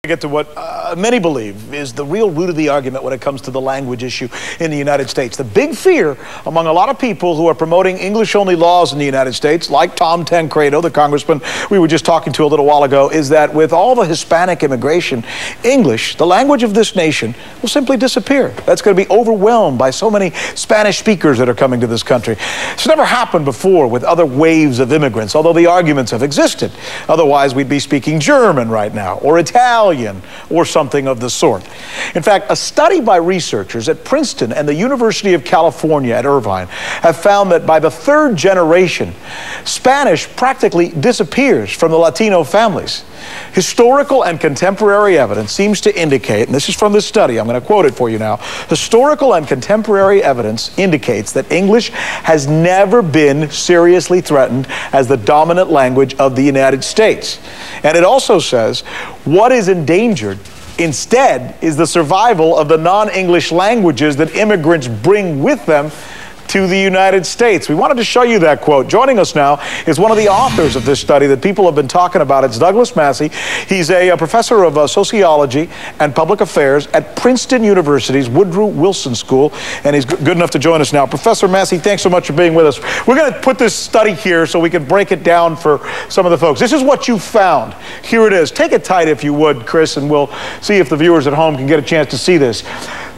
Get to what many believe is the real root of the argument when it comes to the language issue in the United States. The big fear among a lot of people who are promoting English-only laws in the United States, like Tom Tancredo, the congressman we were just talking to a little while ago, is that with all the Hispanic immigration, English, the language of this nation, will simply disappear. That's going to be overwhelmed by so many Spanish speakers that are coming to this country. It's never happened before with other waves of immigrants, although the arguments have existed. Otherwise, we'd be speaking German right now, or Italian, or something of the sort. In fact, a study by researchers at Princeton and the University of California at Irvine have found that by the third generation, Spanish practically disappears from the Latino families. Historical and contemporary evidence seems to indicate, and this is from this study, I'm going to quote it for you now, historical and contemporary evidence indicates that English has never been seriously threatened as the dominant language of the United States. And it also says, what is endangered instead is the survival of the non-English languages that immigrants bring with them to the United States. We wanted to show you that quote. Joining us now is one of the authors of this study that people have been talking about. It's Douglas Massey. He's a professor of sociology and public affairs at Princeton University's Woodrow Wilson School, and he's good enough to join us now. Professor Massey, thanks so much for being with us. We're going to put this study here so we can break it down for some of the folks. This is what you found. Here it is. Take it tight if you would, Chris, and we'll see if the viewers at home can get a chance to see this.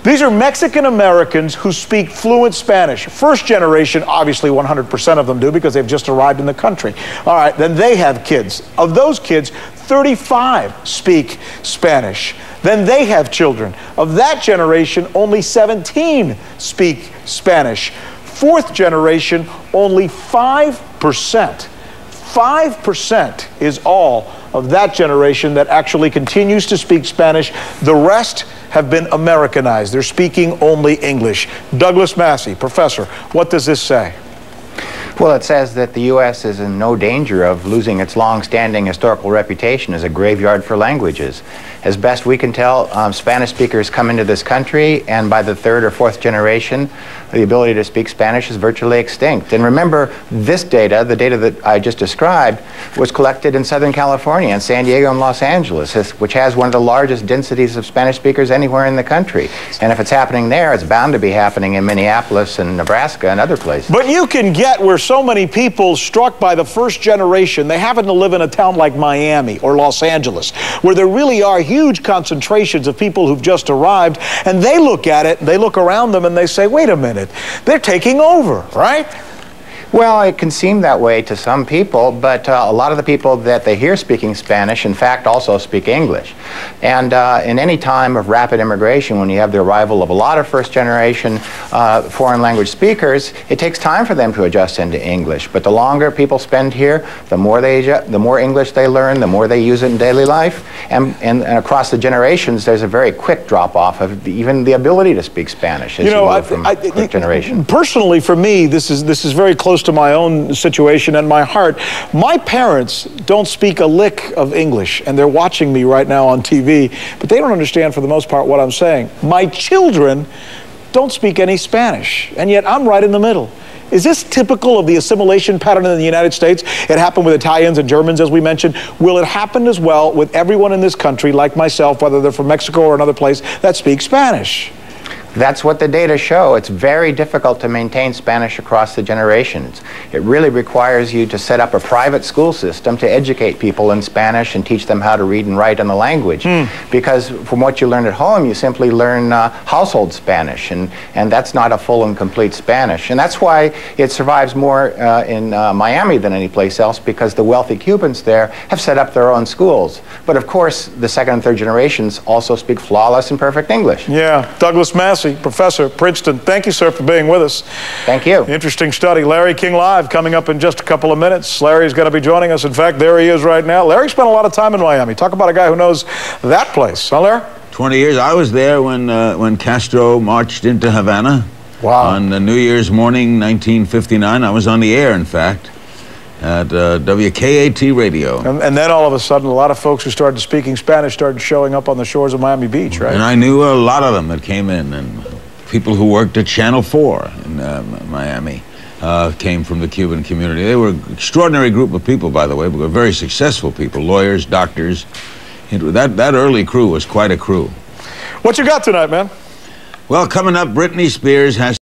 These are Mexican Americans who speak fluent Spanish. First generation, obviously 100% of them do because they've just arrived in the country. All right, then they have kids. Of those kids, 35 speak Spanish. Then they have children. Of that generation, only 17 speak Spanish. Fourth generation, only 5%. 5% is all of that generation that actually continues to speak Spanish. The rest have been Americanized. They're speaking only English. Douglas Massey, professor, what does this say? Well, it says that the U.S. is in no danger of losing its long-standing historical reputation as a graveyard for languages. As best we can tell, Spanish speakers come into this country, and by the third or fourth generation, the ability to speak Spanish is virtually extinct. And remember, this data, the data that I just described, was collected in Southern California, in San Diego and Los Angeles, which has one of the largest densities of Spanish speakers anywhere in the country. And if it's happening there, it's bound to be happening in Minneapolis and Nebraska and other places. But you can get where so many people struck by the first generation, they happen to live in a town like Miami or Los Angeles, where there really are huge concentrations of people who've just arrived, and they look at it, they look around them, and they say, wait a minute, they're taking over, right? Well, it can seem that way to some people, but a lot of the people that they hear speaking Spanish, in fact, also speak English. And in any time of rapid immigration, when you have the arrival of a lot of first-generation foreign language speakers, it takes time for them to adjust into English. But the longer people spend here, the more English they learn, the more they use it in daily life. And across the generations, there's a very quick drop-off of even the ability to speak Spanish as you move from quick generation. Personally, for me, this is very close to my own situation and my heart. My parents don't speak a lick of English, and they're watching me right now on TV, but they don't understand for the most part what I'm saying. My children don't speak any Spanish, and yet I'm right in the middle. Is this typical of the assimilation pattern in the United States? It happened with Italians and Germans, as we mentioned. Will it happen as well with everyone in this country, like myself, whether they're from Mexico or another place, that speaks Spanish? That's what the data show. It's very difficult to maintain Spanish across the generations. It really requires you to set up a private school system to educate people in Spanish and teach them how to read and write in the language. Because from what you learn at home, you simply learn household Spanish, and that's not a full and complete Spanish. And that's why it survives more in Miami than any place else, because the wealthy Cubans there have set up their own schools. But of course, the second and third generations also speak flawless and perfect English. Yeah, Douglas Massey, professor, Princeton. Thank you, sir, for being with us. Thank you. Interesting study. Larry King Live coming up in just a couple of minutes. Larry's going to be joining us. In fact, there he is right now. Larry spent a lot of time in Miami. Talk about a guy who knows that place. Huh, Larry? 20 years. I was there when Castro marched into Havana. Wow. On New Year's morning, 1959. I was on the air, in fact, at WKAT radio. And then all of a sudden, a lot of folks who started speaking Spanish started showing up on the shores of Miami Beach, right? And I knew a lot of them that came in, and people who worked at Channel 4 in Miami came from the Cuban community. They were an extraordinary group of people, by the way, but were very successful people, lawyers, doctors, That early crew was quite a crew. What you got tonight, man? Well, coming up, Britney Spears has